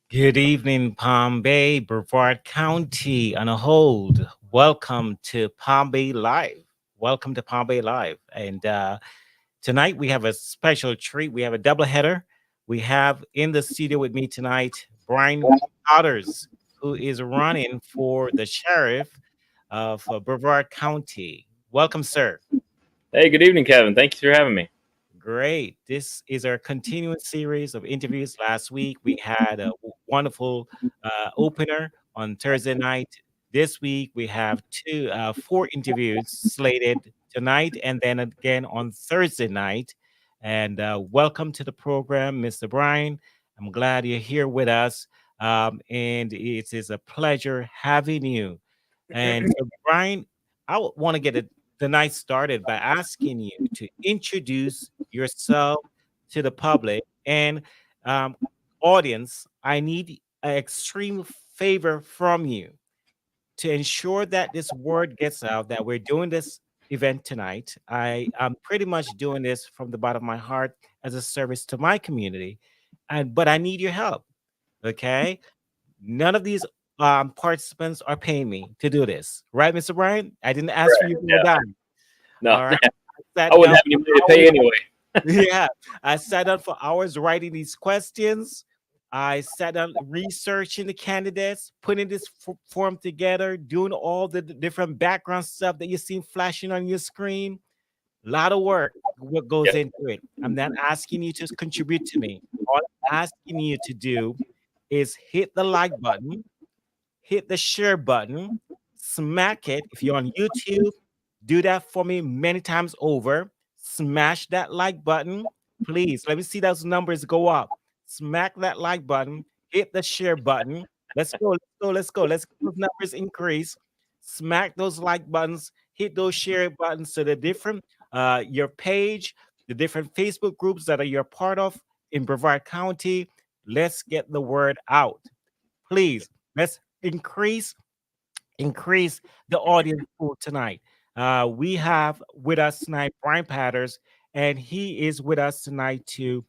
Good evening, Palm Bay, Brevard County on a hold. Welcome to Palm Bay Live. Welcome to Palm Bay Live. And tonight we have a special treat. We have a double header. We have in the studio with me tonight Brian Otters, who is running for the sheriff of Brevard County. Welcome, sir. Hey, good evening, Kevin. Thank you for having me. Great. This is our continuing series of interviews. Last week, we had a wonderful opener on Thursday night. This week, we have four interviews slated tonight and then again on Thursday night. And welcome to the program, Mr. Brian. I'm glad you're here with us. And it is a pleasure having you. And so, Brian, I want to get the night started by asking you to introduce yourself to the public and um, audience. I need an extreme favor from you to ensure that this word gets out that we're doing this event tonight. I am pretty much doing this from the bottom of my heart as a service to my community, and but I need your help. Okay, none of these participants are paying me to do this, right, Mr. Brian? I didn't ask for Correct. you for a Yeah. dime. No, All right. I I sat wouldn't down have any for money to pay hours. anyway. Yeah, I sat down for hours writing these questions. I sat down researching the candidates, putting this form together, doing all the different background stuff that you see flashing on your screen. A lot of work what goes Yep. into it. I'm not asking you to contribute to me. All I'm asking you to do is hit the like button, hit the share button, smack it. If you're on YouTube, do that for me many times over. Smash that like button. Please, let me see those numbers go up. Smack that like button, hit the share button. Let's go, let's go, let's go. Let's get those numbers increase. Smack those like buttons, hit those share buttons so the different your page, the different Facebook groups that are you're part of in Brevard County. Let's get the word out. Please, let's increase the audience pool tonight. We have with us tonight Brian Patters, and he is with us tonight to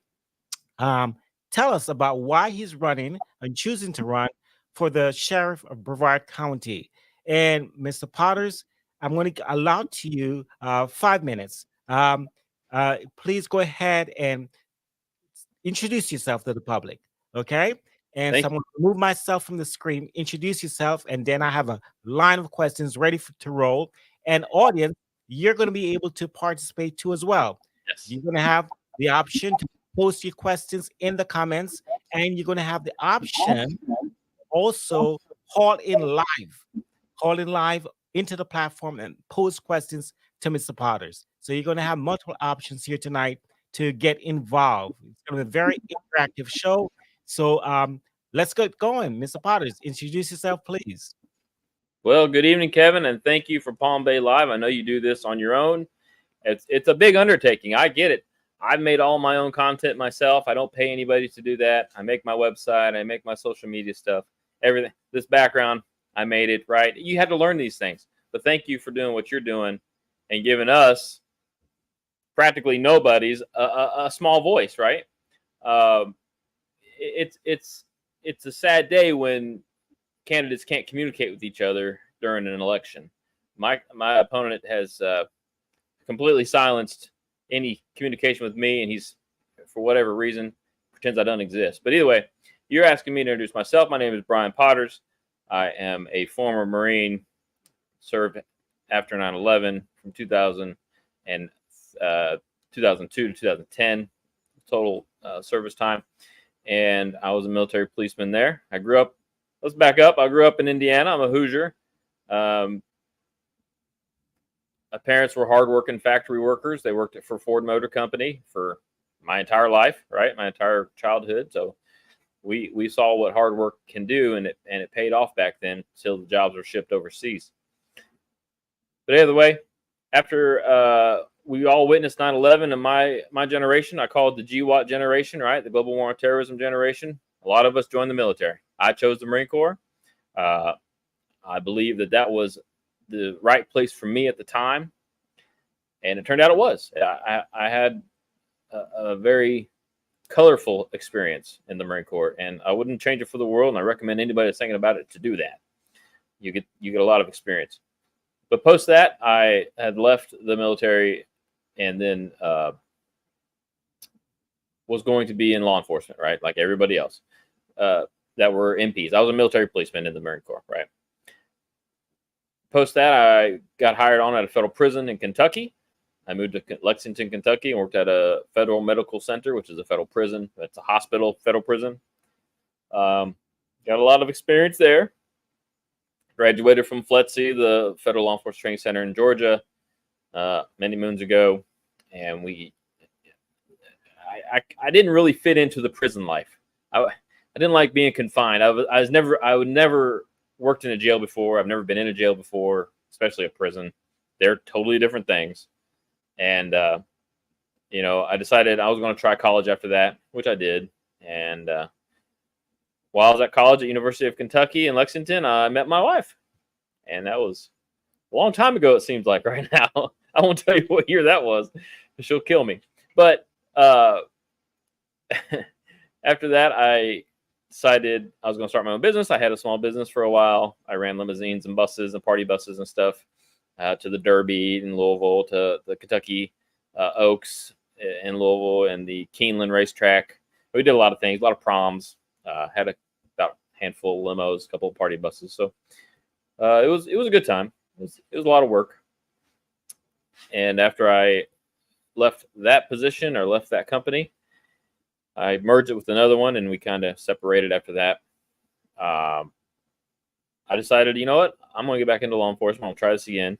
um, tell us about why he's running and choosing to run for the sheriff of Brevard County. And Mr. Potters, I'm going to allow to you 5 minutes. Please go ahead and introduce yourself to the public, okay? And so Thank I'm you. going to remove myself from the screen, introduce yourself, and then I have a line of questions ready to roll. And audience, you're going to be able to participate too as well. Yes. You're going to have the option to post your questions in the comments, and you're going to have the option also call in live into the platform and pose questions to Mr. Potters. So you're going to have multiple options here tonight to get involved. It's going to be a very interactive show. So let's get going. Mr. Potters, introduce yourself, please. Well, good evening, Kevin, and thank you for Palm Bay Live. I know you do this on your own. It's a big undertaking. I get it. I've made all my own content myself. I don't pay anybody to do that. I make my website. I make my social media stuff. Everything. This background, I made it, right? You had to learn these things. But thank you for doing what you're doing and giving us practically nobody's a small voice, right? Um, it's a sad day when candidates can't communicate with each other during an election. My opponent has completely silenced any communication with me, and he's, for whatever reason, pretends I don't exist. But either way, you're asking me to introduce myself. My name is Brian Potters. I am a former Marine, served after 9/11 from 2000 and 2002 to 2010, total service time. And I was a military policeman there. I grew up, let's back up. I grew up in Indiana. I'm a Hoosier. Um, my parents were hardworking factory workers. They worked for Ford Motor Company for my entire life, right? My entire childhood. So we saw what hard work can do, and it paid off back then until the jobs were shipped overseas. But either way, after we all witnessed 9/11 in my generation, I call it the GWAT generation, right? The Global War on Terrorism generation. A lot of us joined the military. I chose the Marine Corps. Uh, I believe that was the right place for me at the time, and it turned out it was. I had a very colorful experience in the Marine Corps, and I wouldn't change it for the world. And I recommend anybody that's thinking about it to do that. You get a lot of experience. But post that, I had left the military, and then was going to be in law enforcement, right, like everybody else that were MPs. I was a military policeman in the Marine Corps, right. Post that, I got hired on at a federal prison in Kentucky. I moved to Lexington, Kentucky, and worked at a federal medical center, which is a federal prison. It's a hospital, federal prison. Got a lot of experience there. Graduated from FLETC, the Federal Law Enforcement Training Center in Georgia, many moons ago, and I didn't really fit into the prison life. I didn't like being confined. I would never worked in a jail before. I've never been in a jail before, especially a prison. They're totally different things. And, I decided I was going to try college after that, which I did. And while I was at college at University of Kentucky in Lexington, I met my wife. And that was a long time ago, it seems like right now. I won't tell you what year that was. She'll kill me. But after that, I decided I was going to start my own business. I had a small business for a while. I ran limousines and buses and party buses and stuff to the Derby in Louisville, to the Kentucky Oaks in Louisville, and the Keeneland racetrack. We did a lot of things, a lot of proms. Had about a handful of limos, a couple of party buses. So it was a good time. It was a lot of work. And after I left that position, or left that company, I merged it with another one, and we kind of separated after that. I decided, you know what, I'm going to get back into law enforcement. I'll try this again.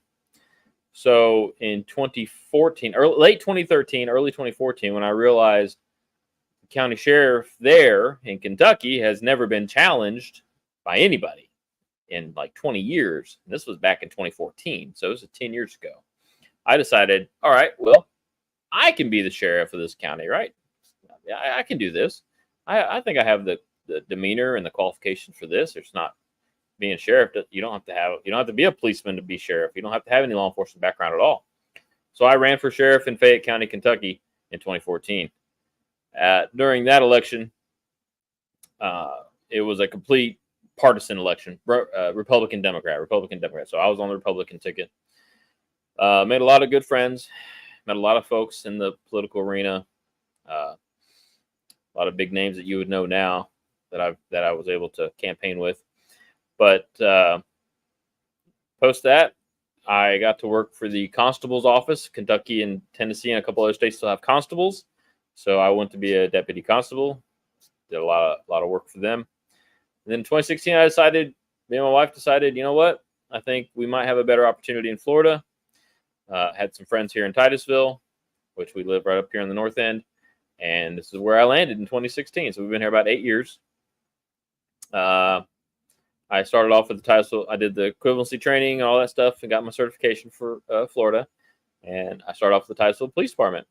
So in 2014, late 2013, early 2014, when I realized the county sheriff there in Kentucky has never been challenged by anybody in like 20 years. And this was back in 2014. So it was 10 years ago. I decided, all right, well, I can be the sheriff of this county, right? I can do this. I think I have the demeanor and the qualifications for this. It's not being sheriff. You don't have to be a policeman to be sheriff. You don't have to have any law enforcement background at all. So I ran for sheriff in Fayette County, Kentucky in 2014. During that election, it was a complete partisan election, Republican Democrat. So I was on the Republican ticket. Made a lot of good friends, met a lot of folks in the political arena. A lot of big names that you would know now that I was able to campaign with. But post that, I got to work for the constable's office. Kentucky and Tennessee and a couple other states still have constables. So I went to be a deputy constable. Did a lot of work for them. And then in 2016, me and my wife decided, you know what? I think we might have a better opportunity in Florida. Had some friends here in Titusville, which we live right up here in the north end. And this is where I landed in 2016. So we've been here about 8 years. I started off with the Titusville. I did the equivalency training and all that stuff and got my certification for Florida. And I started off with the Titusville Police Department.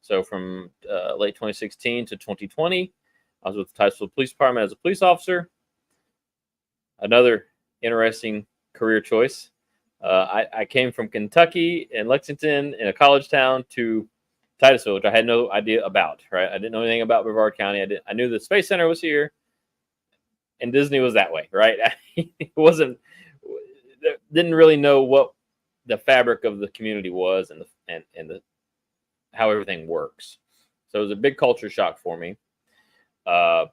So from late 2016 to 2020, I was with the Titusville Police Department as a police officer. Another interesting career choice. I came from Kentucky and Lexington in a college town to Titusville, which I had no idea about, right? I didn't know anything about Brevard County. I knew the Space Center was here and Disney was that way, right? Didn't really know what the fabric of the community was and how everything works. So it was a big culture shock for me. But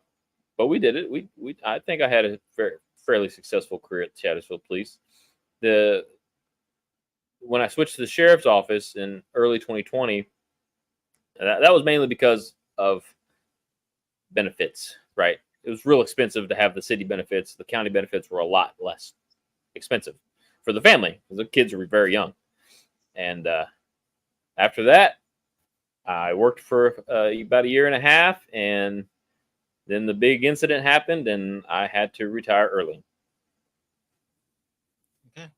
we did it. I think I had a fairly successful career at Titusville Police. When I switched to the sheriff's office in early 2020, that was mainly because of benefits, right? It was real expensive to have the city benefits. The county benefits were a lot less expensive for the family because the kids were very young. And after that, I worked for about a year and a half, and then the big incident happened, and I had to retire early. Okay.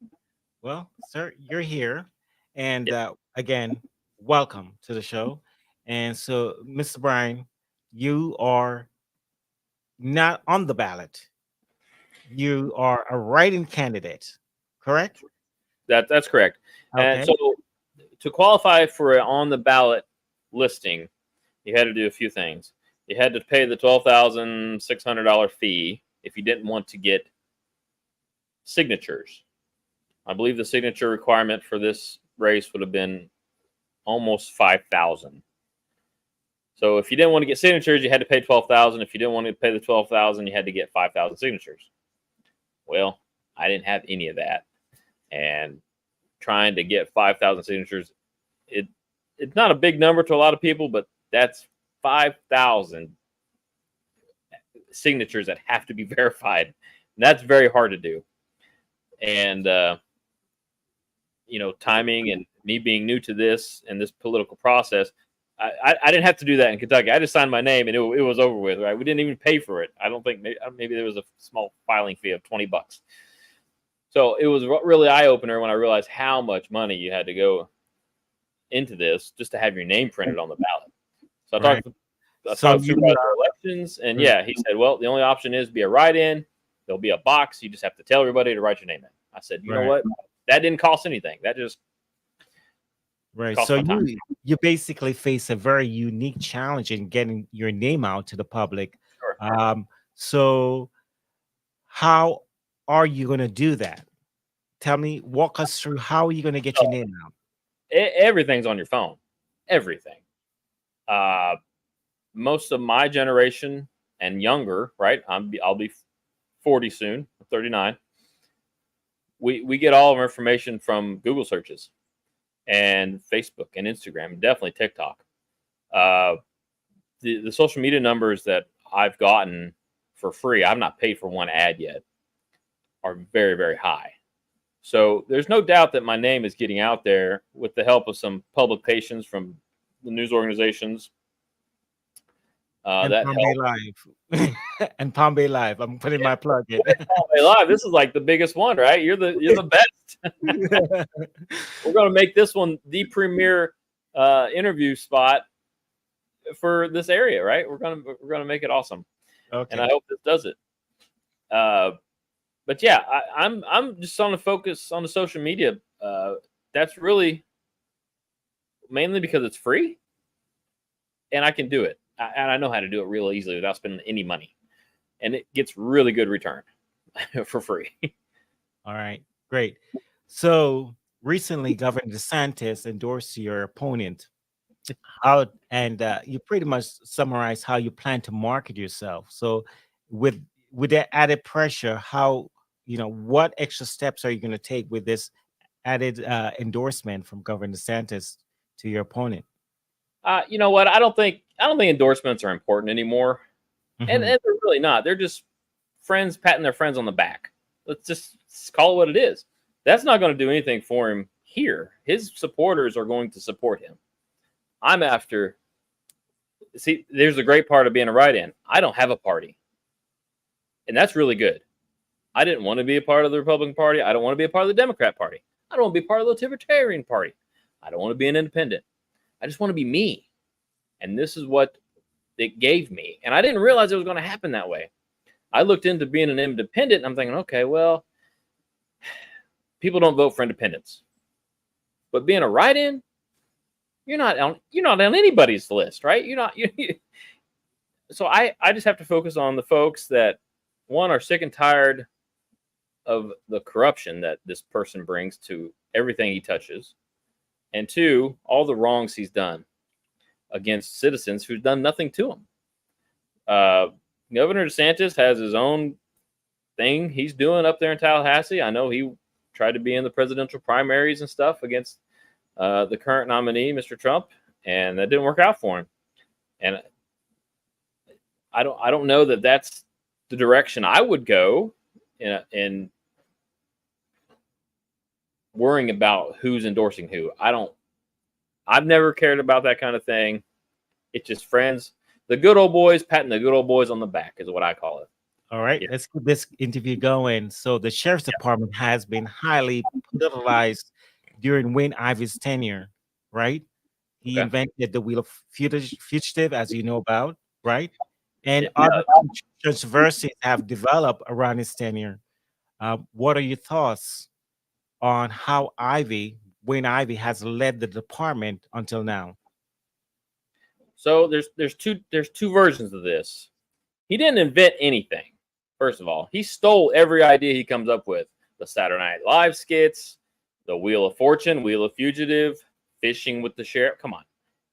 Well, sir, you're here. And again, welcome to the show. And so, Mr. Bryan, you are not on the ballot. You are a write-in candidate, correct? That's correct. Okay. And so to qualify for an on the ballot listing, you had to do a few things. you had to pay the $12,600 fee if you didn't want to get signatures. I believe the signature requirement for this race would have been almost 5,000. So if you didn't want to get signatures, you had to pay 12,000. If you didn't want to pay the 12,000, you had to get 5,000 signatures. Well, I didn't have any of that, and trying to get 5,000 signatures, it's not a big number to a lot of people, but that's 5,000 signatures that have to be verified. And that's very hard to do. And timing and me being new to this and this political process, I didn't have to do that in Kentucky. I just signed my name and it was over with. Right? We didn't even pay for it. I don't think maybe there was a small filing fee of $20. So it was really eye opener when I realized how much money you had to go into this just to have your name printed on the ballot. So I talked to Supervisor Elections, and he said, well, the only option is be a write-in. There'll be a box. You just have to tell everybody to write your name in. I said, you know what? That didn't cost anything. That just cost So my time. you basically face a very unique challenge in getting your name out to the public. Sure. So how are you going to do that? Walk us through how are you going to get your name out? Everything's on your phone. Everything. Most of my generation and younger, right? I'll be 40 soon, 39. We get all of our information from Google searches and Facebook and Instagram, and definitely TikTok. The social media numbers that I've gotten for free, I've not paid for one ad yet, are very, very high. So there's no doubt that my name is getting out there with the help of some publications from the news organizations. And Palm Bay Live. And Palm Bay Live. I'm putting my plug in. Palm Bay Live. This is like the biggest one, right? You're the best. We're going to make this one the premier interview spot for this area, right? We're gonna make it awesome. Okay. And I hope this does it. But yeah, I'm just on the focus on the social media. That's really mainly because it's free, and I can do it. And I know how to do it real easily without spending any money, and it gets really good return for free. All right, great. So recently, Governor DeSantis endorsed your opponent. You pretty much summarized how you plan to market yourself. So with that added pressure, what extra steps are you going to take with this added endorsement from Governor DeSantis to your opponent? You know what? I don't think endorsements are important anymore, and they're really not. They're just friends patting their friends on the back. Let's just call it what it is. That's not going to do anything for him here. His supporters are going to support him. I'm after. See, there's the great part of being a write-in. I don't have a party, and that's really good. I didn't want to be a part of the Republican Party. I don't want to be a part of the Democrat Party. I don't want to be a part of the Libertarian Party. I don't want to be an independent. I just want to be me. And this is what it gave me. And I didn't realize it was going to happen that way. I looked into being an independent, and I'm thinking, okay, well, people don't vote for independents. But being a write-in, you're not on anybody's list, right? So I just have to focus on the folks that, one, are sick and tired of the corruption that this person brings to everything he touches, and two, all the wrongs he's done against citizens who've done nothing to him. Governor DeSantis has his own thing he's doing up there in Tallahassee. I know he tried to be in the presidential primaries and stuff against the current nominee, Mr. Trump, and that didn't work out for him. And I don't know that that's the direction I would go in worrying about who's endorsing who. I've never cared about that kind of thing. It's just friends. The good old boys patting the good old boys on the back is what I call it. All right, let's keep this interview going. So the Sheriff's Department has been highly politicized during Wayne Ivey's tenure, right? He invented the wheel of fugitive, as you know about, right? And other controversies have developed around his tenure. What are your thoughts on how Wayne Ivey has led the department until now? So there's two versions of this. He didn't invent anything. First of all, he stole every idea he comes up with. The Saturday Night Live skits, the Wheel of Fortune, Wheel of Fugitive, Fishing with the Sheriff. Come on.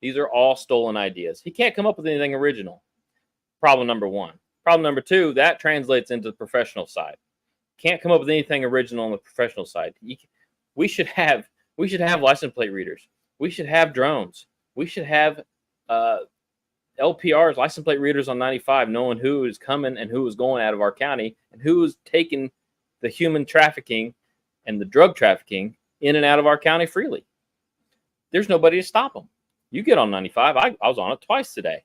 These are all stolen ideas. He can't come up with anything original. Problem number one. Problem number two, that translates into the professional side. Can't come up with anything original on the professional side. We should have license plate readers. We should have drones. We should have LPRs, license plate readers on 95, knowing who is coming and who is going out of our county and who is taking the human trafficking and the drug trafficking in and out of our county freely. There's nobody to stop them. You get on 95. I was on it twice today.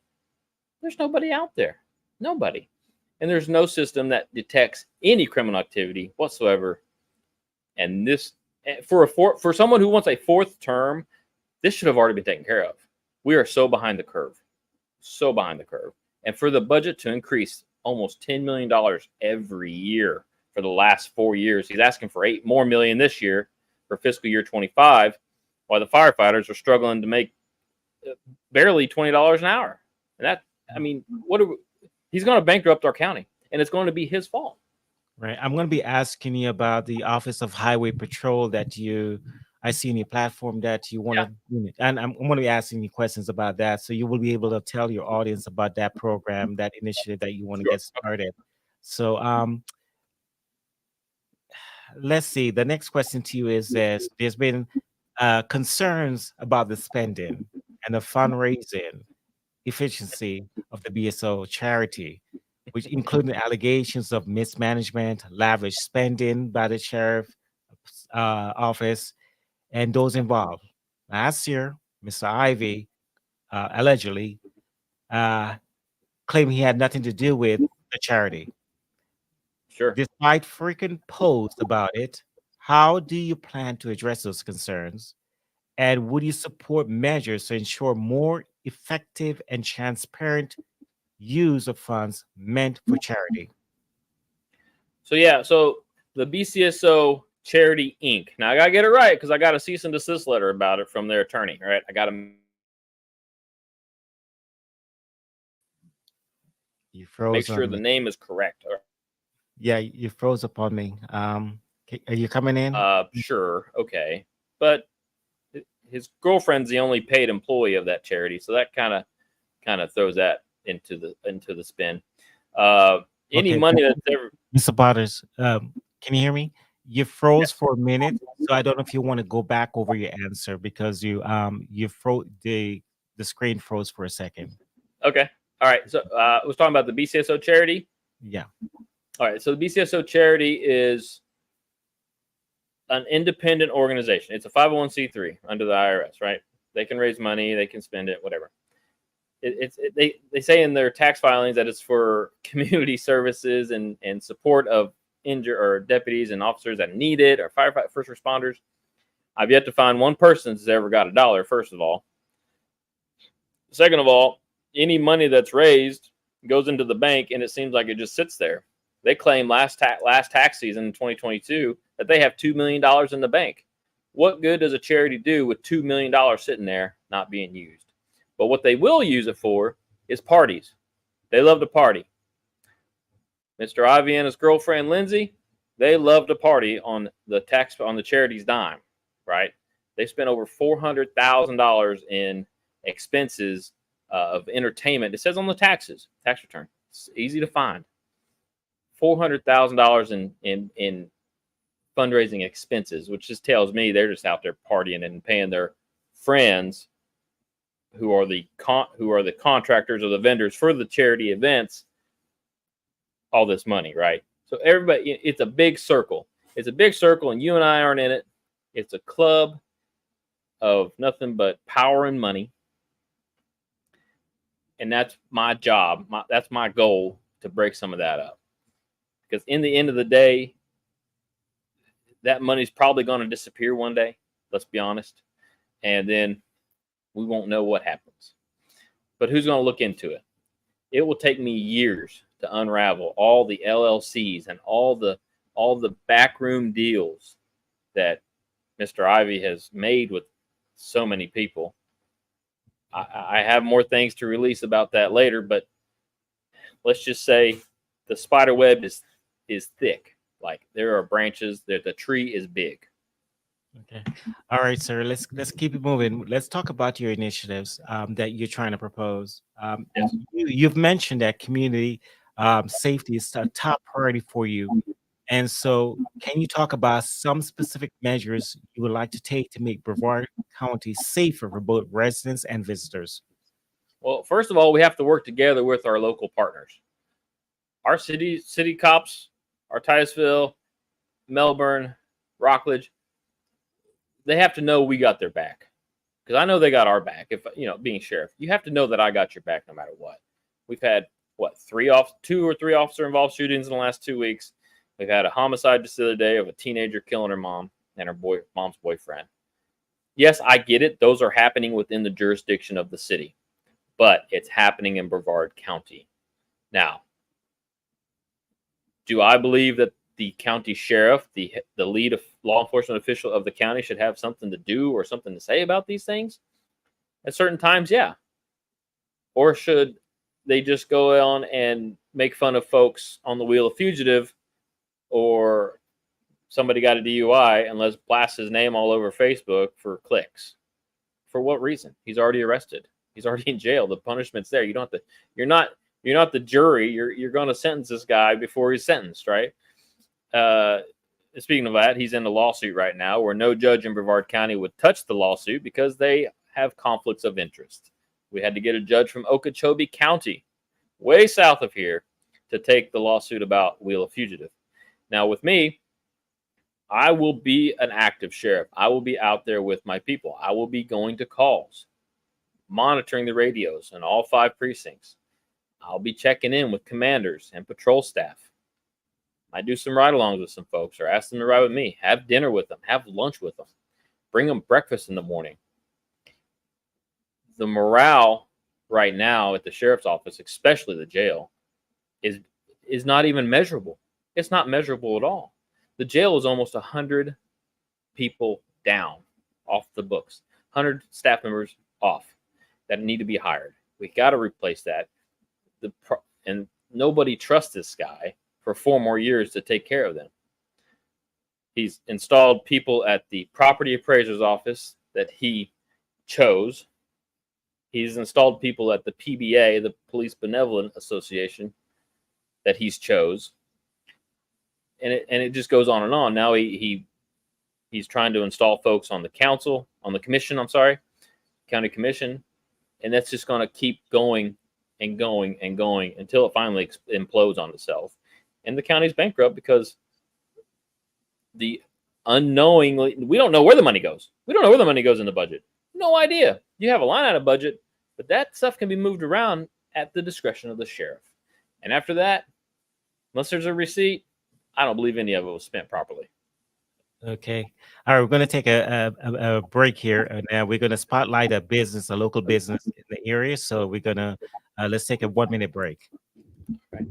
There's nobody out there. Nobody. And there's no system that detects any criminal activity whatsoever. And this, for someone who wants a fourth term, this should have already been taken care of. We are so behind the curve. So behind the curve. And for the budget to increase almost $10 million every year for the last 4 years, he's asking for $8 more million this year for fiscal year 25, while the firefighters are struggling to make barely $20 an hour. And that, I mean, he's going to bankrupt our county, and it's going to be his fault. Right. I'm going to be asking you about the Office of Highway Patrol that I see in your platform that you want to, and I'm going to be asking you questions about that. So you will be able to tell your audience about that program, that initiative that you want to get started. So let's see. The next question to you is this. There's been concerns about the spending and the fundraising efficiency of the BSO charity, which included allegations of mismanagement, lavish spending by the sheriff's office, and those involved. Last year, Mr. Ivy allegedly claimed he had nothing to do with the charity. Sure. Despite frequent posts about it, how do you plan to address those concerns? And would you support measures to ensure more effective and transparent use of funds meant for charity? So the BCSO Charity Inc. Now I gotta get it right because I got a cease and desist letter about it from their attorney. Right, I got to make sure the name is correct. Yeah, you froze upon me. Are you coming in? Sure, okay, but his girlfriend's the only paid employee of that charity, so that kind of throws that into the spin. Any money that's ever, Mr. Potters, can you hear me? You froze for a minute, so I don't know if you want to go back over your answer because you froze the screen froze for a second. Okay, all right. So I was talking about the BCSO charity. Yeah. All right. So the BCSO charity is an independent organization. It's a 501c3 under the IRS, right? They can raise money, they can spend it, whatever. They say in their tax filings that it's for community services and support of injured or deputies and officers that need it, or firefighters, first responders. I've yet to find one person that's ever got $1, first of all. Second of all, any money that's raised goes into the bank, and it seems like it just sits there. They claim last tax season in 2022 that they have $2 million in the bank. What good does a charity do with $2 million sitting there not being used? But what they will use it for is parties. They love to party. Mr. Ivy and his girlfriend Lindsay, they love to party on the charity's dime, right? They spent over $400,000 in expenses of entertainment. It says on the tax return. It's easy to find. $400,000 in fundraising expenses, which just tells me they're just out there partying and paying their friends who are the contractors or the vendors for the charity events all this money, right? So everybody, it's a big circle. It's a big circle, and you and I aren't in it. It's a club of nothing but power and money. And that's my job. That's my goal, to break some of that up. Because in the end of the day, that money's probably going to disappear one day. Let's be honest. And then we won't know what happens. But who's going to look into it? It will take me years to unravel all the LLCs and all the backroom deals that Mr. Ivy has made with so many people. I have more things to release about that later, but let's just say the spider web is thick. Like there are branches, that the tree is big. Okay. All right, sir. Let's keep it moving. Let's talk about your initiatives that you're trying to propose. Yes. You've mentioned that community safety is a top priority for you. And so, can you talk about some specific measures you would like to take to make Brevard County safer for both residents and visitors? Well, first of all, we have to work together with our local partners. Our city cops, our Titusville, Melbourne, Rockledge, they have to know we got their back. Because I know they got our back. If being sheriff, you have to know that I got your back no matter what. We've had two or three officer involved shootings in the last 2 weeks. We've had a homicide just the other day of a teenager killing her mom and her mom's boyfriend. Yes, I get it. Those are happening within the jurisdiction of the city, but it's happening in Brevard County. Now, do I believe that the county sheriff, the lead of law enforcement official of the county, should have something to do or something to say about these things at certain times? Yeah. Or should they just go on and make fun of folks on the wheel of fugitive, or somebody got a DUI and let's blast his name all over Facebook for clicks? For what reason? He's already arrested. He's already in jail. The punishment's there. You don't have to. You're not the jury. You're going to sentence this guy before he's sentenced, right? Speaking of that, he's in a lawsuit right now where no judge in Brevard County would touch the lawsuit because they have conflicts of interest. We had to get a judge from Okeechobee County, way south of here, to take the lawsuit about wheel of fugitive. Now, with me, I will be an active sheriff. I will be out there with my people. I will be going to calls, monitoring the radios in all 5 precincts. I'll be checking in with commanders and patrol staff. I do some ride-alongs with some folks, or ask them to ride with me. Have dinner with them. Have lunch with them. Bring them breakfast in the morning. The morale right now at the sheriff's office, especially the jail, is not even measurable. It's not measurable at all. The jail is almost 100 people down off the books, 100 staff members off that need to be hired. We got to replace that. And nobody trusts this guy for 4 more years to take care of them. He's installed people at the property appraiser's office that he chose. He's installed people at the PBA, the Police Benevolent Association, that he's chose. And it just goes on and on. Now he's trying to install folks on the county commission, and that's just going to keep going and going and going until it finally implodes on itself. And the county's bankrupt because we don't know where the money goes. We don't know where the money goes in the budget. No idea. You have a line item budget, but that stuff can be moved around at the discretion of the sheriff. And after that, unless there's a receipt, I don't believe any of it was spent properly. Okay. All right. We're going to take a break here, and we're going to spotlight a local business in the area. So we're going to let's take a 1-minute break. Right.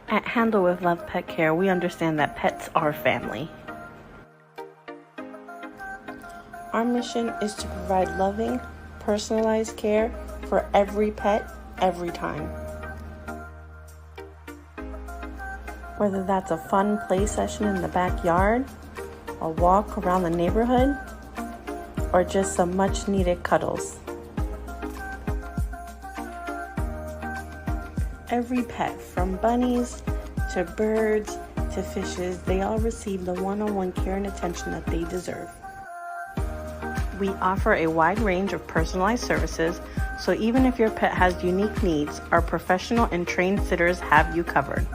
At Handle with Love Pet Care, we understand that pets are family. Our mission is to provide loving, personalized care for every pet, every time. Whether that's a fun play session in the backyard, a walk around the neighborhood, or just some much needed cuddles. Every pet, from bunnies to birds to fishes, they all receive the one-on-one care and attention that they deserve. We offer a wide range of personalized services, so even if your pet has unique needs, our professional and trained sitters have you covered.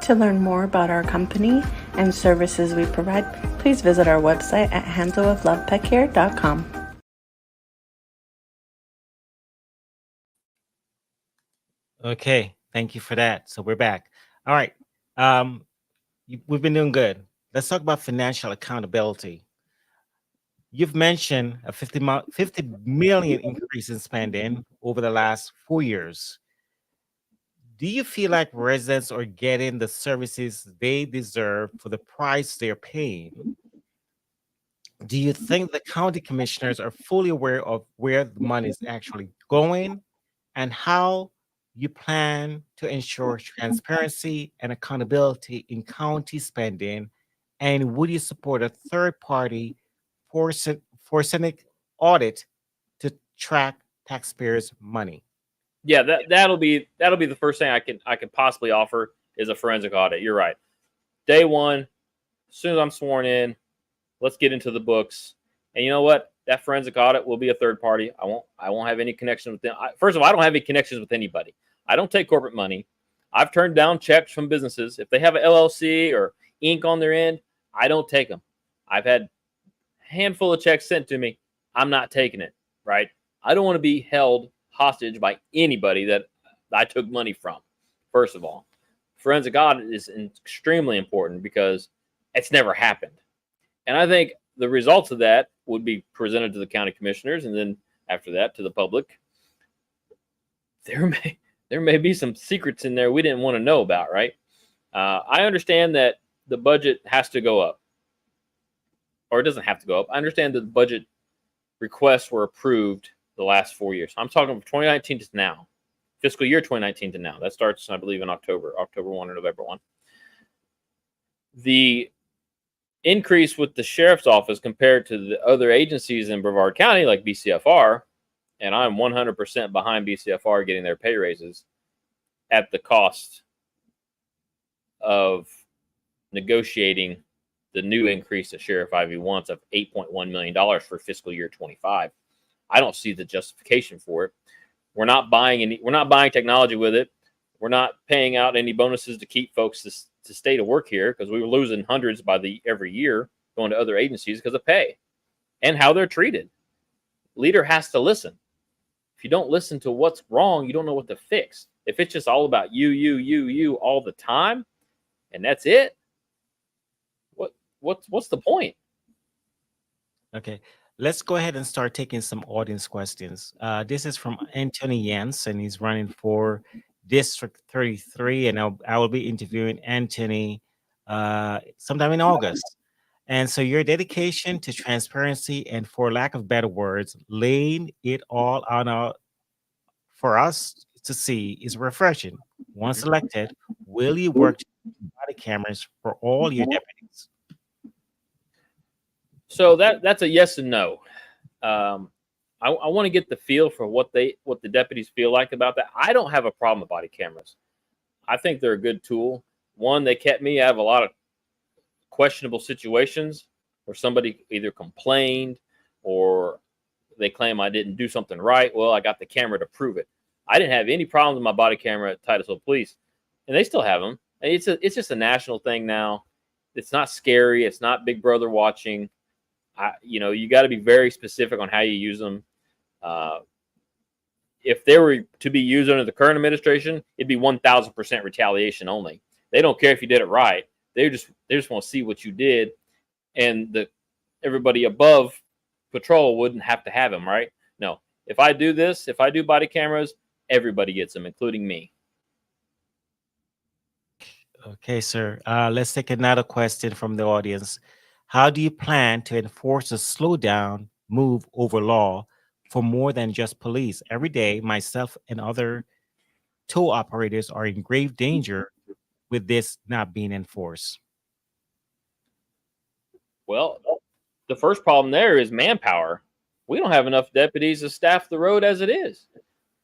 To learn more about our company and services we provide, please visit our website at handleoflovepetcare.com. Okay. Thank you for that. So we're back. All right. We've been doing good. Let's talk about financial accountability. You've mentioned a 50 million increase in spending over the last 4 years. Do you feel like residents are getting the services they deserve for the price they're paying? Do you think the county commissioners are fully aware of where the money is actually going and how you plan to ensure transparency and accountability in county spending? And would you support a third party forensic audit to track taxpayers' money? Yeah, that'll be the first thing I can possibly offer is a forensic audit. You're right. Day one, as soon as I'm sworn in, let's get into the books. And you know what? That forensic audit will be a third party. I won't have any connection with them. First of all, I don't have any connections with anybody. I don't take corporate money. I've turned down checks from businesses. If they have an LLC or Inc. on their end, I don't take them. I've had a handful of checks sent to me. I'm not taking it, right? I don't want to be held hostage by anybody that I took money from, first of all. Forensic audit is extremely important because it's never happened. And I think the results of that would be presented to the county commissioners, and then after that to the public. There may be some secrets in there we didn't want to know about, right? I understand that the budget has to go up, or it doesn't have to go up. I understand that the budget requests were approved the last 4 years. I'm talking from 2019 to now, fiscal year 2019 to now. That starts, I believe, in October 1 or November 1. The increase with the sheriff's office compared to the other agencies in Brevard County, like BCFR, and I'm 100% behind BCFR getting their pay raises at the cost of negotiating the new increase that Sheriff Ivy wants of $8.1 million for fiscal year 25. I don't see the justification for it. We're not buying technology with it. We're not paying out any bonuses to keep folks to stay to work here, because we were losing hundreds every year going to other agencies because of pay and how they're treated. Leader has to listen. If you don't listen to what's wrong, you don't know what to fix. If it's just all about you all the time, and that's it, what's the point? Okay, let's go ahead and start taking some audience questions. This is from Anthony Yance, and he's running for District 33, and I will be interviewing Anthony sometime in August. And so your dedication to transparency and, for lack of better words, laying it all out for us to see is refreshing. Once elected, will you work to body cameras for all your deputies? So that's a yes and no. I want to get the feel for what the deputies feel like about that. I don't have a problem with body cameras. I think they're a good tool. One, they kept me out of a lot of questionable situations where somebody either complained or they claim I didn't do something right. Well, I got the camera to prove it. I didn't have any problems with my body camera at Titusville Police, and they still have them. It's just a national thing now. It's not scary. It's not Big Brother watching. You got to be very specific on how you use them. If they were to be used under the current administration, it'd be 1,000% retaliation only. They don't care if you did it right. They just want to see what you did, and everybody above patrol wouldn't have to have them, right? No. If I do body cameras, everybody gets them, including me. Okay, sir. Let's take another question from the audience. How do you plan to enforce a slow down, move over law for more than just police? Every day, myself and other tow operators are in grave danger with this not being enforced. Well, the first problem there is manpower. We don't have enough deputies to staff the road as it is.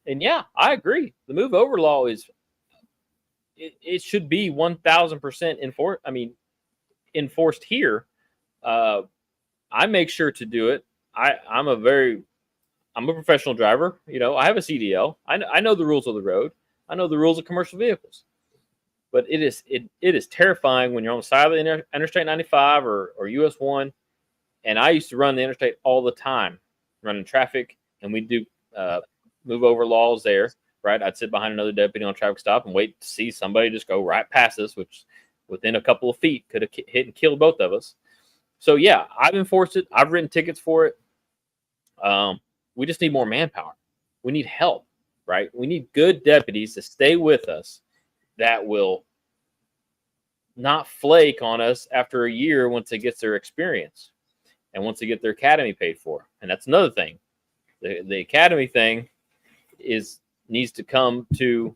And yeah, I agree. The move over law it should be 1,000% enforced here. I make sure to do it. I'm a professional driver. I have a CDL. I know the rules of the road. I know the rules of commercial vehicles. But it is terrifying when you're on the side of the Interstate 95 or US 1. And I used to run the interstate all the time, running traffic, and we do move over laws there, right? I'd sit behind another deputy on a traffic stop and wait to see somebody just go right past us, which within a couple of feet could have hit and killed both of us. So yeah, I've enforced it. I've written tickets for it. We just need more manpower. We need help, right? We need good deputies to stay with us that will not flake on us after a year once they get their experience and once they get their academy paid for. And that's another thing. The academy thing needs to come to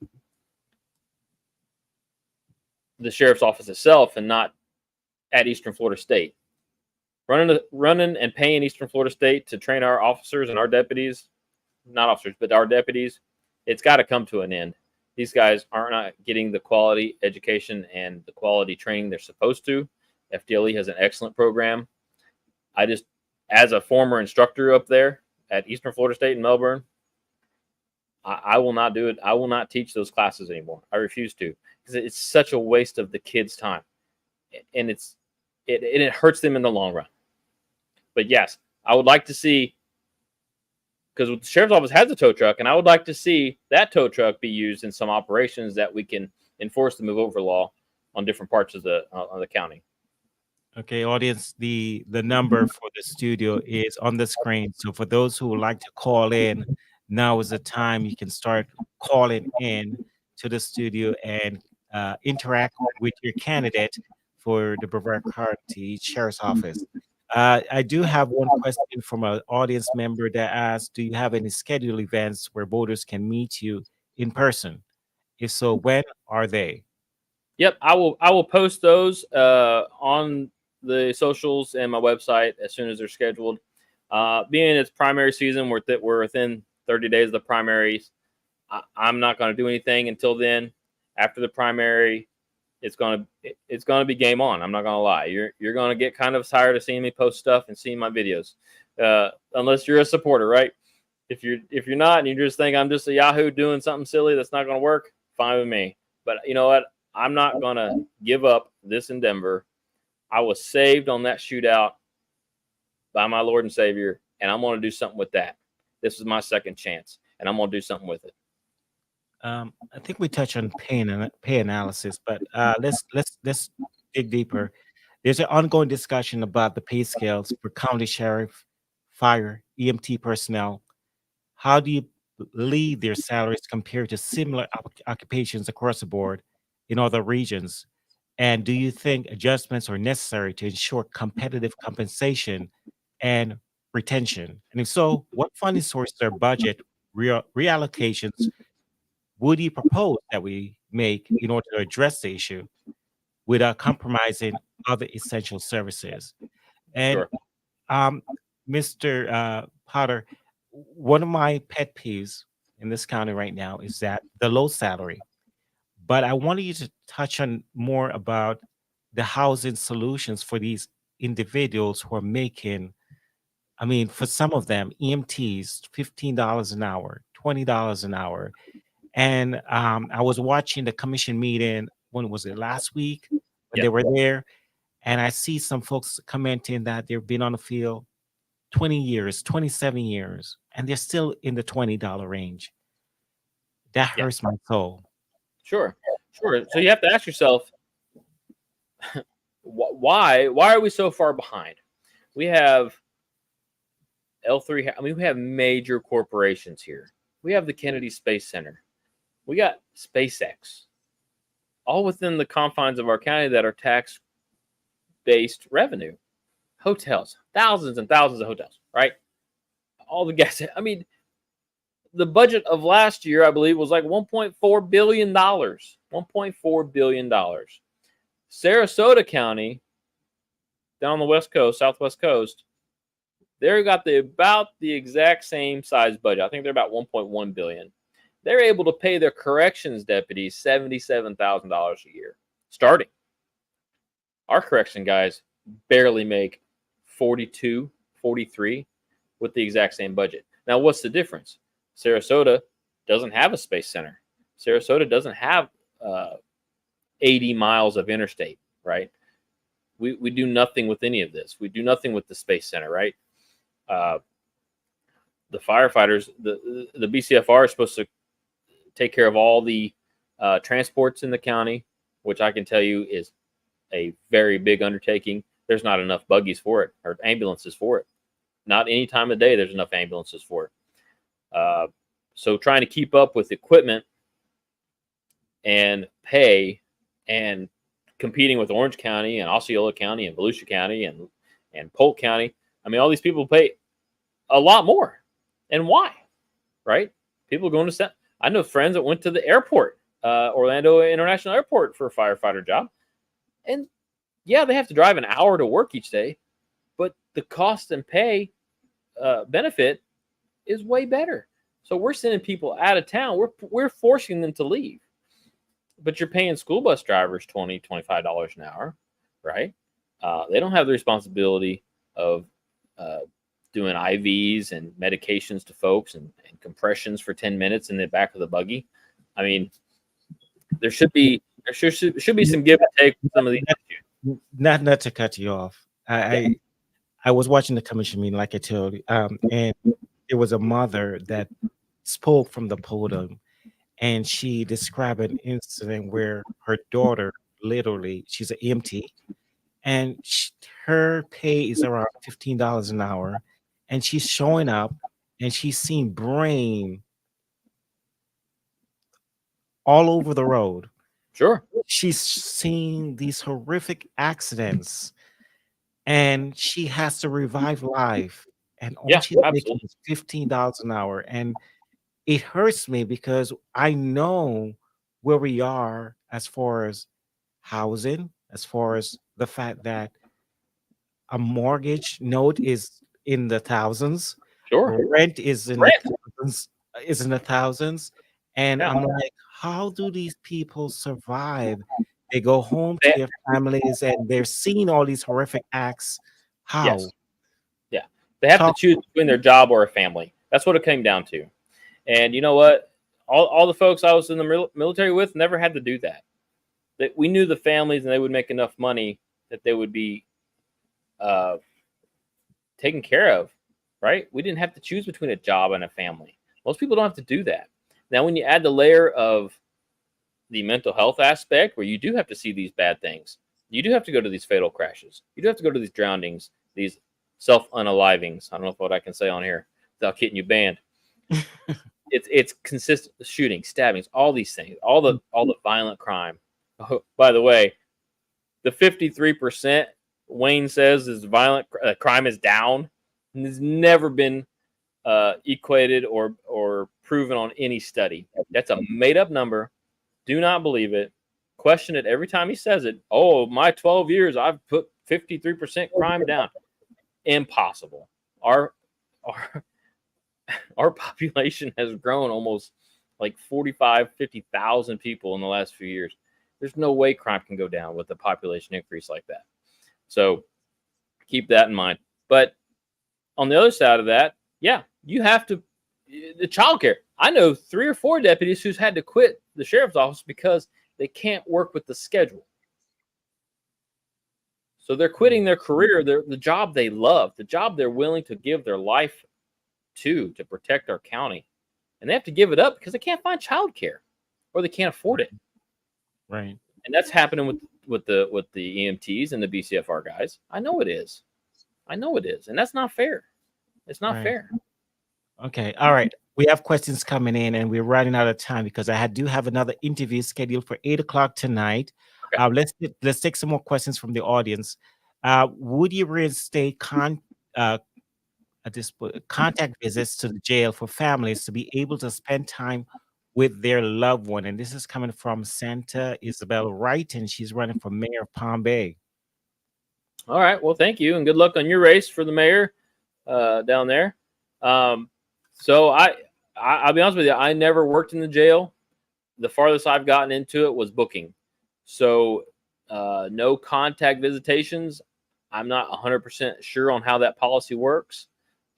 the sheriff's office itself and not at Eastern Florida State. Running and paying Eastern Florida State to train our officers and our deputies, not officers, but our deputies, it's got to come to an end. These guys are not getting the quality education and the quality training they're supposed to. FDLE has an excellent program. As a former instructor up there at Eastern Florida State in Melbourne, I will not do it. I will not teach those classes anymore. I refuse to, because it's such a waste of the kids' time, and it hurts them in the long run. But yes, I would like to see, because the sheriff's office has a tow truck, and I would like to see that tow truck be used in some operations that we can enforce the move over law on different parts of the county. Okay, audience, the number for the studio is on the screen. So for those who would like to call in, now is the time you can start calling in to the studio and interact with your candidate for the Brevard County Sheriff's Office. I do have one question from an audience member that asks, do you have any scheduled events where voters can meet you in person? If so, when are they? Yep, I will post those on the socials and my website as soon as they're scheduled. Being it's primary season, we're within 30 days of the primaries. I'm not going to do anything until then. After the primary, it's going to be game on. I'm not going to lie. You're going to get kind of tired of seeing me post stuff and seeing my videos, unless you're a supporter, right? If you're not and you just think I'm just a Yahoo doing something silly that's not going to work, fine with me. But you know what? I'm not going to give up this in Denver. I was saved on that shootout by my Lord and Savior, and I'm going to do something with that. This is my second chance, and I'm going to do something with it. I think we touched on pay analysis, but let's dig deeper. There's an ongoing discussion about the pay scales for county sheriff, fire, EMT personnel. How do you believe their salaries compare to similar occupations across the board in other regions? And do you think adjustments are necessary to ensure competitive compensation and retention? And if so, what funding sources or budget reallocations would you propose that we make in order to address the issue without compromising other essential services? And Sure. Mr. Potter, one of my pet peeves in this county right now is that the low salary. But I wanted you to touch on more about the housing solutions for these individuals who are making, I mean, for some of them, EMTs, $15 an hour, $20 an hour. And I was watching the commission meeting, when was it, last week? When Yeah. they were there, and I see some folks commenting that they've been on the field 20 years, 27 years, and they're still in the $20 range. That Yeah. hurts my soul. Sure. So you have to ask yourself, why are we so far behind? We have L3. I mean, we have major corporations here. We have the Kennedy Space Center. We got SpaceX, all within the confines of our county that are tax-based revenue. Hotels, thousands and thousands of hotels, right? All the gas. I mean, the budget of last year, I believe, was like $1.4 billion. $1.4 billion. Sarasota County, down on the west coast, southwest coast, they've got about the exact same size budget. I think they're about $1.1 billion. They're able to pay their corrections deputies $77,000 a year, starting. Our correction guys barely make 42, 43 with the exact same budget. Now, what's the difference? Sarasota doesn't have a space center. Sarasota doesn't have 80 miles of interstate, right? We do nothing with any of this. We do nothing with the space center, right? The firefighters, the BCFR is supposed to take care of all the transports in the county, which I can tell you is a very big undertaking. there's not enough buggies for it or ambulances for it. Not any time of day there's enough ambulances for it. So trying to keep up with equipment and pay and competing with Orange County and Osceola County and Volusia County and Polk County. I mean, all these people pay a lot more. And why? Right? People going to I know friends that went to the airport, Orlando International Airport, for a firefighter job. And yeah, they have to drive an hour to work each day, but the cost and pay benefit is way better. So we're sending people out of town. We're forcing them to leave. But you're paying school bus drivers $20, $25 an hour, right? They don't have the responsibility of doing IVs and medications to folks and compressions for 10 minutes in the back of the buggy. I mean, there should be some give and take with some of these issues. Not to cut you off. I was watching the commission meeting, like I told you, and there was a mother that spoke from the podium. And she described an incident where her daughter, literally, she's an EMT, and her pay is around $15 an hour. And she's showing up, and she's seeing brain all over the road. Sure. She's seeing these horrific accidents, and she has to revive life. And all she's making is $15 an hour. And it hurts me because I know where we are as far as housing, as far as the fact that a mortgage note is in the thousands. Sure. Rent is in the thousands. And I'm like, how do these people survive? They go home to their families and they're seeing all these horrific acts. How? Yes. Yeah. They have to choose between their job or a family. That's what it came down to. And you know what? All the folks I was in the military with never had to do that. That we knew the families and they would make enough money that they would be taken care of, right? We didn't have to choose between a job and a family. Most people don't have to do that. Now, when you add the layer of the mental health aspect, where you do have to see these bad things, you do have to go to these fatal crashes, you do have to go to these drownings, these self-unalivings. I don't know what I can say on here without getting you banned. It's consistent shooting, stabbings, all these things, all the violent crime. Oh, by the way, the 53% Wayne says is violent crime is down, and has never been equated or proven on any study. That's a made up number. Do not believe it. Question it every time he says it. Oh, my 12 years, I've put 53% crime down. Impossible. Our population has grown almost like 50,000 people in the last few years. There's no way crime can go down with a population increase like that. So keep that in mind. But on the other side of that, yeah, you have to, the childcare. I know 3 or 4 deputies who's had to quit the sheriff's office because they can't work with the schedule. So they're quitting their career, the job they love, the job they're willing to give their life to protect our county. And they have to give it up because they can't find childcare or they can't afford it. Right. And that's happening with the EMTs and the BCFR guys. I know it is. And that's not fair. It's not fair. Okay. All right. We have questions coming in and we're running out of time because I do have another interview scheduled for 8:00 tonight. Okay. Let's take some more questions from the audience. Would you reinstate contact visits to the jail for families to be able to spend time with their loved one? And this is coming from Santa Isabel Wright, and she's running for mayor of Palm Bay. All right. Well, thank you, and good luck on your race for the mayor down there. So I'll be honest with you, I never worked in the jail. The farthest I've gotten into it was booking. So no contact visitations. I'm not 100% sure on how that policy works.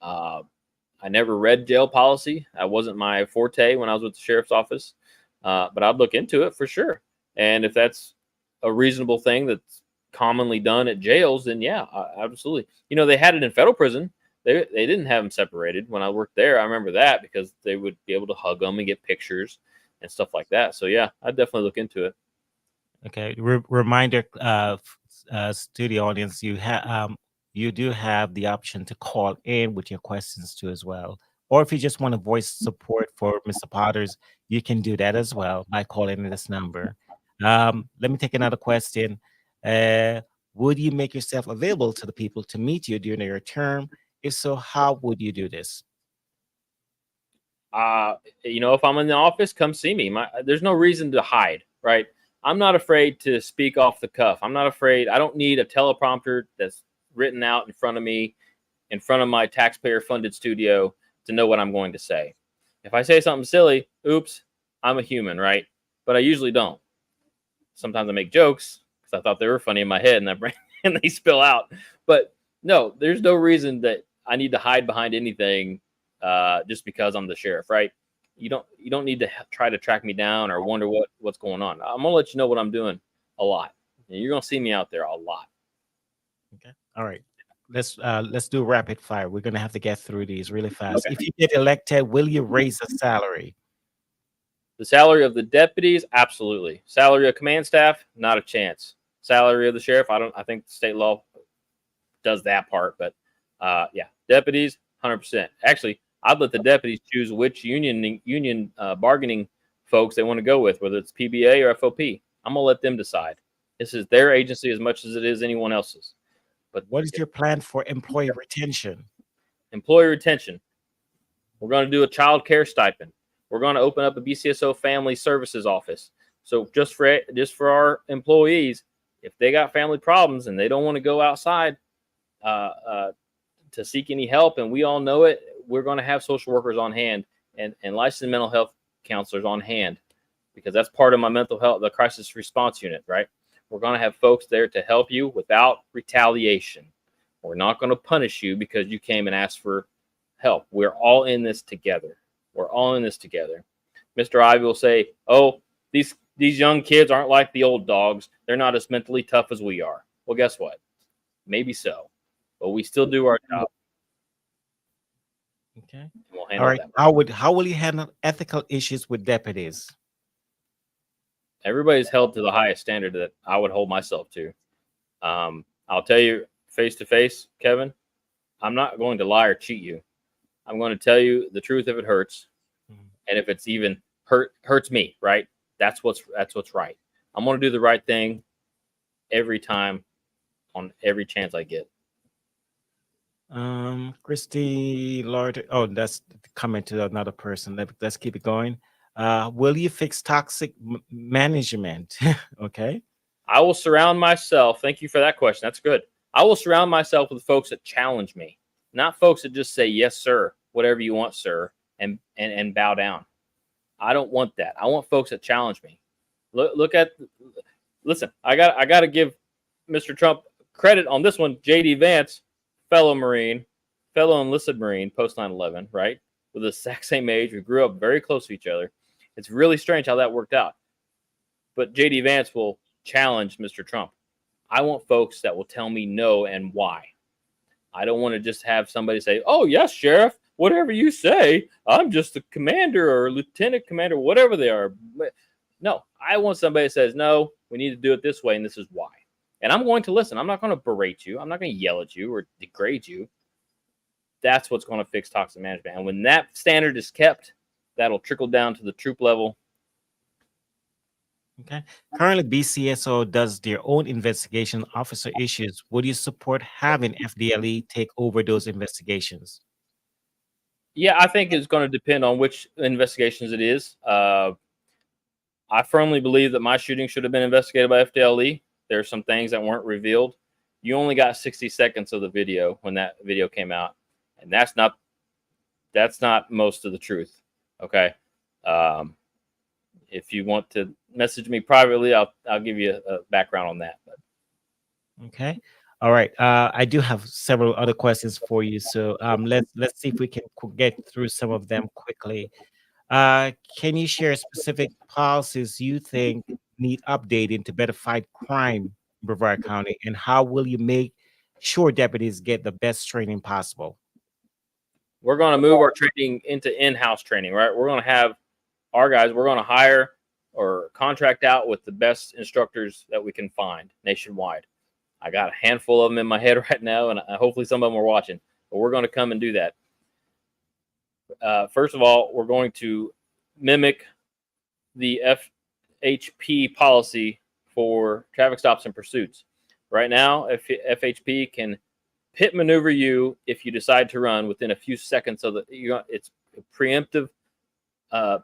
I never read jail policy. That wasn't my forte when I was with the sheriff's office. But I'd look into it for sure. And if that's a reasonable thing that's commonly done at jails, then yeah, absolutely. You know, they had it in federal prison. They didn't have them separated when I worked there. I remember that because they would be able to hug them and get pictures and stuff like that. So yeah, I'd definitely look into it. Okay. Reminder studio audience, you do have the option to call in with your questions too as well. Or if you just want to voice support for Mr. Potters, you can do that as well by calling this number. Let me take another question. Uh, would you make yourself available to the people to meet you during your term? If so, how would you do this? If I'm in the office, come see me. There's no reason to hide, right? I'm not afraid to speak off the cuff. I'm not afraid. I don't need a teleprompter that's written out in front of me, in front of my taxpayer-funded studio to know what I'm going to say. If I say something silly, oops, I'm a human, right? But I usually don't. Sometimes I make jokes because I thought they were funny in my head and they spill out. But no, there's no reason that I need to hide behind anything just because I'm the sheriff, right? You don't need to try to track me down or wonder what's going on. I'm gonna let you know what I'm doing a lot. And you're gonna see me out there a lot. Okay. All right. Let's do rapid fire. We're gonna have to get through these really fast. Okay. If you get elected, will you raise the salary? The salary of the deputies, absolutely. Salary of command staff, not a chance. Salary of the sheriff, I think state law does that part, but yeah, deputies, 100%. Actually, I'd let the deputies choose which union bargaining folks they want to go with, whether it's PBA or FOP. I'm gonna let them decide. This is their agency as much as it is anyone else's. But What is your plan for employee retention? Employee retention. We're going to do a child care stipend. We're going to open up a BCSO family services office. So just for our employees, if they got family problems and they don't want to go outside to seek any help, and we all know it, we're going to have social workers on hand and licensed mental health counselors on hand, because that's part of my mental health, the crisis response unit, right? We're going to have folks there to help you without retaliation. We're not going to punish you because you came and asked for help. We're all in this together. We're all in this together. Mr. Ivy will say, oh, these young kids aren't like the old dogs. They're not as mentally tough as we are. Well, guess what? Maybe so. But we still do our job. Okay. We'll All right. that. How will you handle ethical issues with deputies? Everybody's held to the highest standard that I would hold myself to. I'll tell you face to face, Kevin, I'm not going to lie or cheat you. I'm going to tell you the truth if it hurts. And if it's even hurts me, right? That's what's right. I'm going to do the right thing every time on every chance I get. Christy Lord. Oh, that's coming to another person. Let's keep it going. Will you fix toxic management? Okay. I will surround myself. Thank you for that question. That's good. I will surround myself with folks that challenge me, not folks that just say, yes, sir, whatever you want, sir, and bow down. I don't want that. I want folks that challenge me. Listen, I got to give Mr. Trump credit on this one. JD Vance, fellow Marine, fellow enlisted Marine, post 9/11, right? With the exact same age. We grew up very close to each other. It's really strange how that worked out. But JD Vance will challenge Mr. Trump. I want folks that will tell me no and why. I don't want to just have somebody say, oh, yes, Sheriff, whatever you say. I'm just a commander or lieutenant commander, whatever they are. No, I want somebody that says, no, we need to do it this way, and this is why. And I'm going to listen. I'm not going to berate you. I'm not going to yell at you or degrade you. That's what's going to fix toxic management. And when that standard is kept, that'll trickle down to the troop level. Okay. Currently, BCSO does their own investigation officer issues. Would you support having FDLE take over those investigations? Yeah, I think it's going to depend on which investigations it is. I firmly believe that my shooting should have been investigated by FDLE. There are some things that weren't revealed. You only got 60 seconds of the video when that video came out. And that's not most of the truth. Okay. If you want to message me privately, I'll give you a background on that. But. Okay. All right. I do have several other questions for you. So let's see if we can get through some of them quickly. Can you share specific policies you think need updating to better fight crime in Brevard County? And how will you make sure deputies get the best training possible? We're going to move our training into in-house training, right? We're going to have our guys, we're going to hire or contract out with the best instructors that we can find nationwide. I got a handful of them in my head right now, and hopefully some of them are watching. But we're going to come and do that. First of all, we're going to mimic the FHP policy for traffic stops and pursuits. Right now, FHP can pit maneuver you if you decide to run within a few seconds of it's a preemptive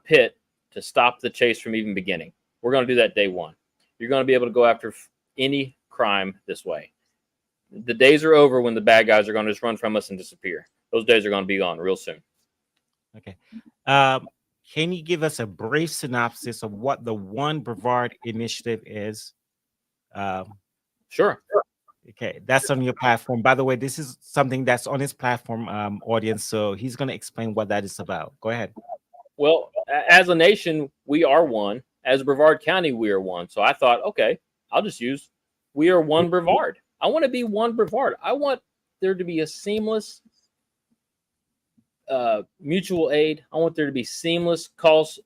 pit to stop the chase from even beginning. We're going to do that day one. You're going to be able to go after any crime this way. The days are over when the bad guys are going to just run from us and disappear. Those days are going to be gone real soon. Okay. Can you give us a brief synopsis of what the One Brevard initiative is? Sure. Okay, that's on your platform. By the way, this is something that's on his platform, audience. So he's going to explain what that is about. Go ahead. Well, as a nation, we are one. As Brevard County, we are one. So I thought, okay, I'll just use we are one Brevard. I want to be one Brevard. I want there to be a seamless mutual aid. I want there to be seamless calls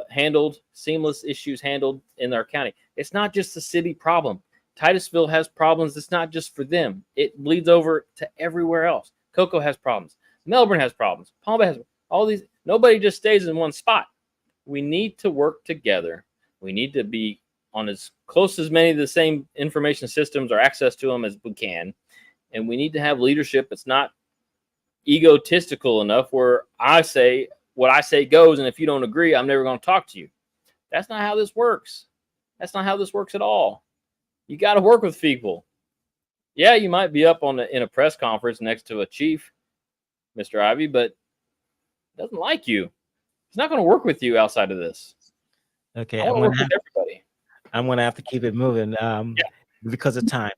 handled, seamless issues handled in our county. It's not just a city problem. Titusville has problems. It's not just for them. It bleeds over to everywhere else. Cocoa has problems. Melbourne has problems. Palm Bay has all these. Nobody just stays in one spot. We need to work together. We need to be on as close as many of the same information systems or access to them as we can. And we need to have leadership that's not egotistical enough where I say what I say goes, and if you don't agree, I'm never going to talk to you. That's not how this works. That's not how this works at all. You got to work with people. Yeah, you might be up in a press conference next to a chief, Mr. Ivy, but doesn't like you. He's not going to work with you outside of this. Okay, I want to work with everybody. I'm going to have to keep it moving because of time.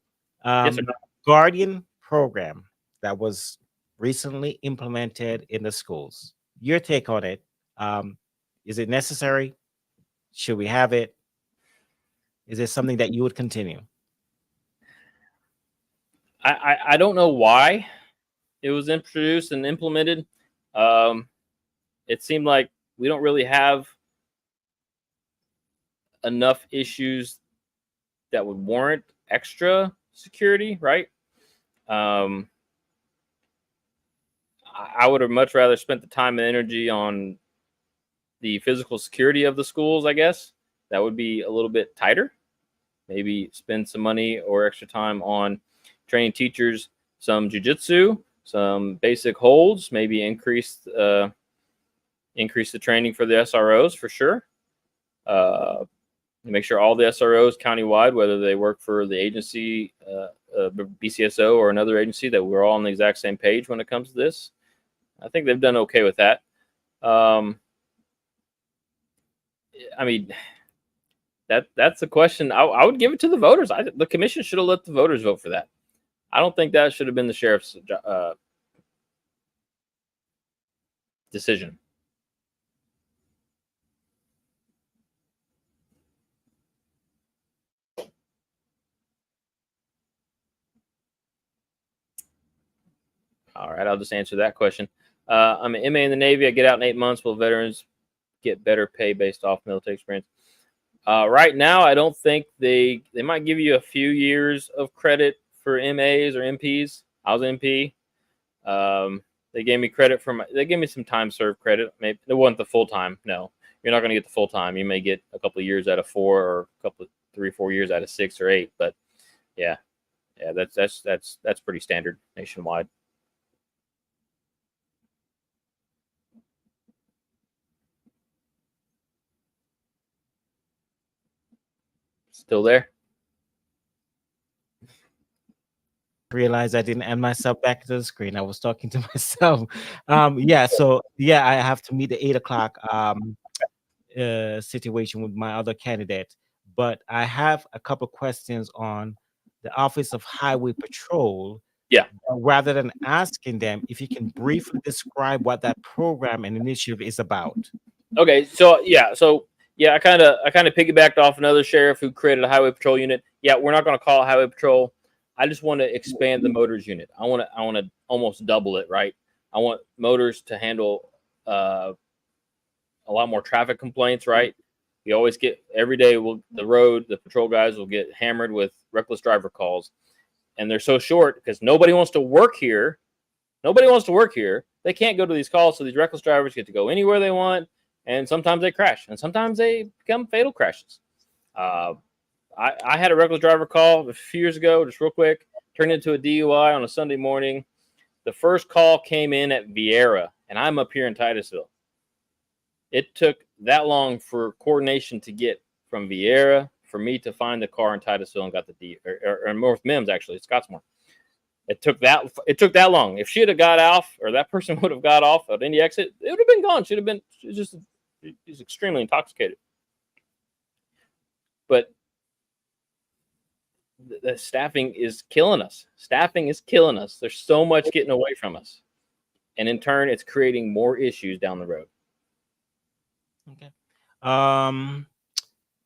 Yes, sir. Guardian program that was recently implemented in the schools. Your take on it. Is it necessary? Should we have it? Is it something that you would continue? I don't know why it was introduced and implemented. It seemed like we don't really have enough issues that would warrant extra security, right? I would have much rather spent the time and energy on the physical security of the schools, I guess. That would be a little bit tighter. Maybe spend some money or extra time on training teachers, some jiu-jitsu, some basic holds, maybe increase the training for the SROs for sure. Make sure all the SROs countywide, whether they work for the agency, BCSO or another agency, that we're all on the exact same page when it comes to this. I think they've done okay with that. I mean, that's a question. I would give it to the voters. The commission should have let the voters vote for that. I don't think that should have been the sheriff's decision. All right, I'll just answer that question. I'm an MA in the Navy. I get out in 8 months. Will veterans get better pay based off military experience? Right now, I don't think they might give you a few years of credit for MAs or MPs. I was an MP. They gave me credit they gave me some time served credit. Maybe it wasn't the full time. No, you're not going to get the full time. You may get a couple of years out of 4 or a couple of 3 or 4 years out of 6 or 8. But yeah, that's pretty standard nationwide. Still there? Realized I didn't add myself back to the screen. I was talking to myself. So I have to meet the 8 o'clock situation with my other candidate. But I have a couple questions on the Office of Highway Patrol. Yeah. Rather than asking them, if you can briefly describe what that program and initiative is about. Okay, so I kind of piggybacked off another sheriff who created a highway patrol unit. Yeah, we're not going to call it highway patrol. I just want to expand the motors unit. I want to almost double it, right? I want motors to handle a lot more traffic complaints, right? We always get every day. The patrol guys will get hammered with reckless driver calls. and they're so short because nobody wants to work here. Nobody wants to work here. They can't go to these calls, so these reckless drivers get to go anywhere they want, and sometimes they crash, and sometimes they become fatal crashes. I had a reckless driver call a few years ago, just real quick, turned into a DUI on a Sunday morning. The first call came in at Vieira, and I'm up here in Titusville. It took that long for coordination to get from Vieira for me to find the car in Titusville and got the or North Mims, actually, Scottsmore. It took that long. If she had got off, or that person would have got off at any exit, it would have been gone. She's extremely intoxicated. But the staffing is killing us. Staffing is killing us. There's so much getting away from us. And in turn, it's creating more issues down the road. Okay.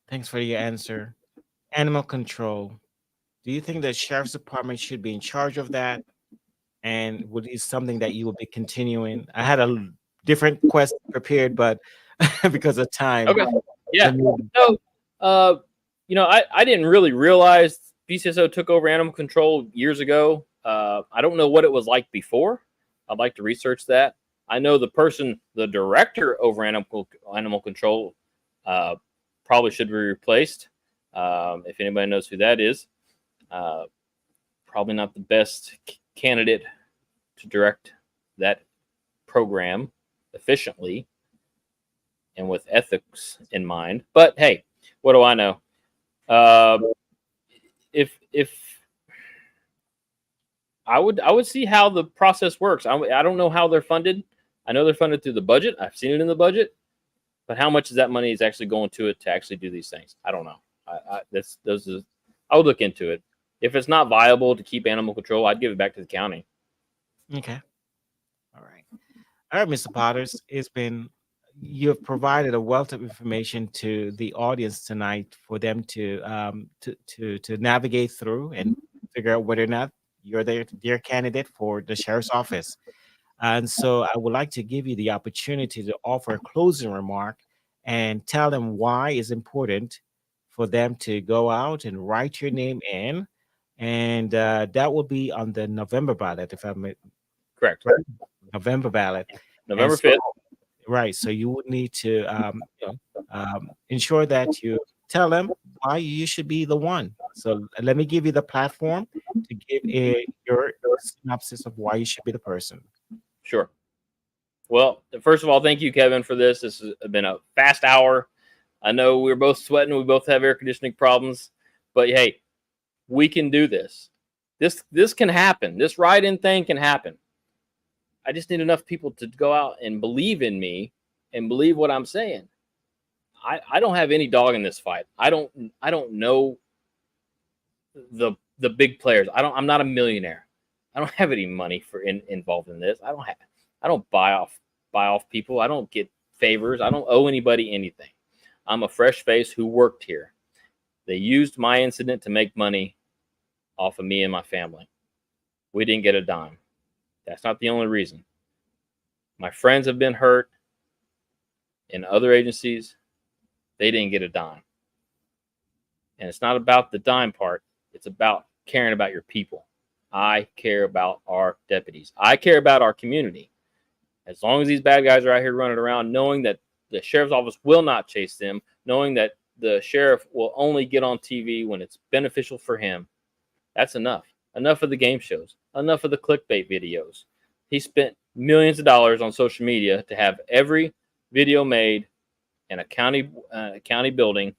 Thanks for your answer. Animal control. Do you think the sheriff's department should be in charge of that? And would is something that you will be continuing? I had a different question prepared, but because of time. Okay. Yeah. So, I didn't really realize BCSO took over animal control years ago. I don't know what it was like before. I'd like to research that. I know the director over animal control, probably should be replaced. If anybody knows who that is, probably not the best candidate to direct that program efficiently and with ethics in mind. But hey, what do I know? If I would see how the process works. I don't know how they're funded. I know they're funded through the budget. I've seen it in the budget, but how much of that money is actually going to it to actually do these things? I don't know. I would look into it. If it's not viable to keep animal control, I'd give it back to the county. Okay. All right, Mr. Potters. You have provided a wealth of information to the audience tonight for them to navigate through and figure out whether or not you're their candidate for the sheriff's office. And so I would like to give you the opportunity to offer a closing remark and tell them why it's important for them to go out and write your name in. And that will be on the November ballot, if I'm correct. November ballot. November 5th. Right. So you would need to ensure that you tell them why you should be the one. So let me give you the platform to give your synopsis of why you should be the person. Sure. Well, first of all, thank you, Kevin, for this. This has been a fast hour. I know we're both sweating. We both have air conditioning problems. But, hey, we can do this. This can happen. This write-in thing can happen. I just need enough people to go out and believe in me and believe what I'm saying. I don't have any dog in this fight. I don't know the big players. I'm not a millionaire. I don't have any money involved in this. I don't buy off people. I don't get favors. I don't owe anybody anything. I'm a fresh face who worked here. They used my incident to make money off of me and my family. We didn't get a dime. That's not the only reason. My friends have been hurt in other agencies. They didn't get a dime. And it's not about the dime part. It's about caring about your people. I care about our deputies. I care about our community. As long as these bad guys are out here running around, knowing that the sheriff's office will not chase them, knowing that the sheriff will only get on TV when it's beneficial for him, that's enough. Enough of the game shows. Enough of the clickbait videos. He spent millions of dollars on social media to have every video made in a county building,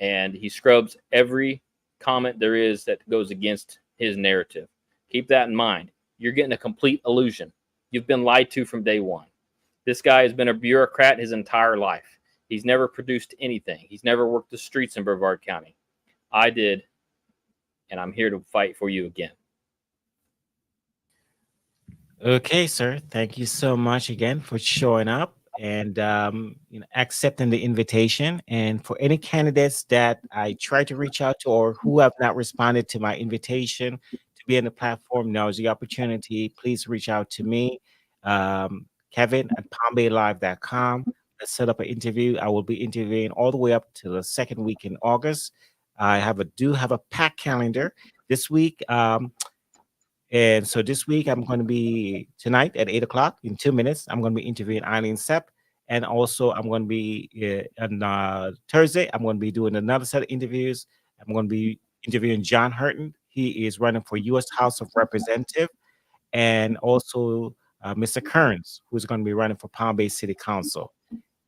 and he scrubs every comment there is that goes against his narrative. Keep that in mind. You're getting a complete illusion. You've been lied to from day one. This guy has been a bureaucrat his entire life. He's never produced anything. He's never worked the streets in Brevard County. I did, and I'm here to fight for you again. Okay, sir. Thank you so much again for showing up and accepting the invitation. And for any candidates that I tried to reach out to or who have not responded to my invitation to be on the platform, now is the opportunity. Please reach out to me, Kevin at PalmBayLive.com. Let's set up an interview. I will be interviewing all the way up to the second week in August. I do have a packed calendar. this week. And so this week, I'm going to be tonight at 8 o'clock in 2 minutes. I'm going to be interviewing Eileen Sepp. And also, I'm going to be on Thursday, I'm going to be doing another set of interviews. I'm going to be interviewing John Hurton. He is running for U.S. House of Representative. And also Mr. Kearns, who's going to be running for Palm Bay City Council.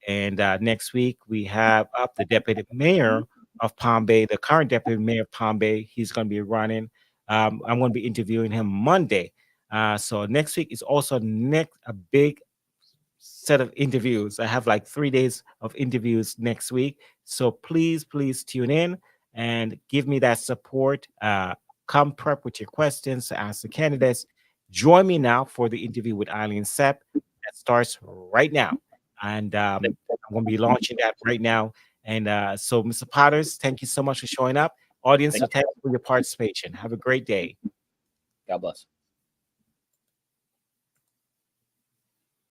And next week, we have up the deputy mayor of Palm Bay, the current deputy mayor of Palm Bay. He's going to be running. I'm going to be interviewing him Monday. So next week is also a big set of interviews. I have like 3 days of interviews next week. So please tune in and give me that support. Come prep with your questions to ask the candidates. Join me now for the interview with Eileen Sepp that starts right now. And I'm going to be launching that right now. And so, Mr. Potters, thank you so much for showing up. Audience, thank you for your participation. Have a great day. God bless.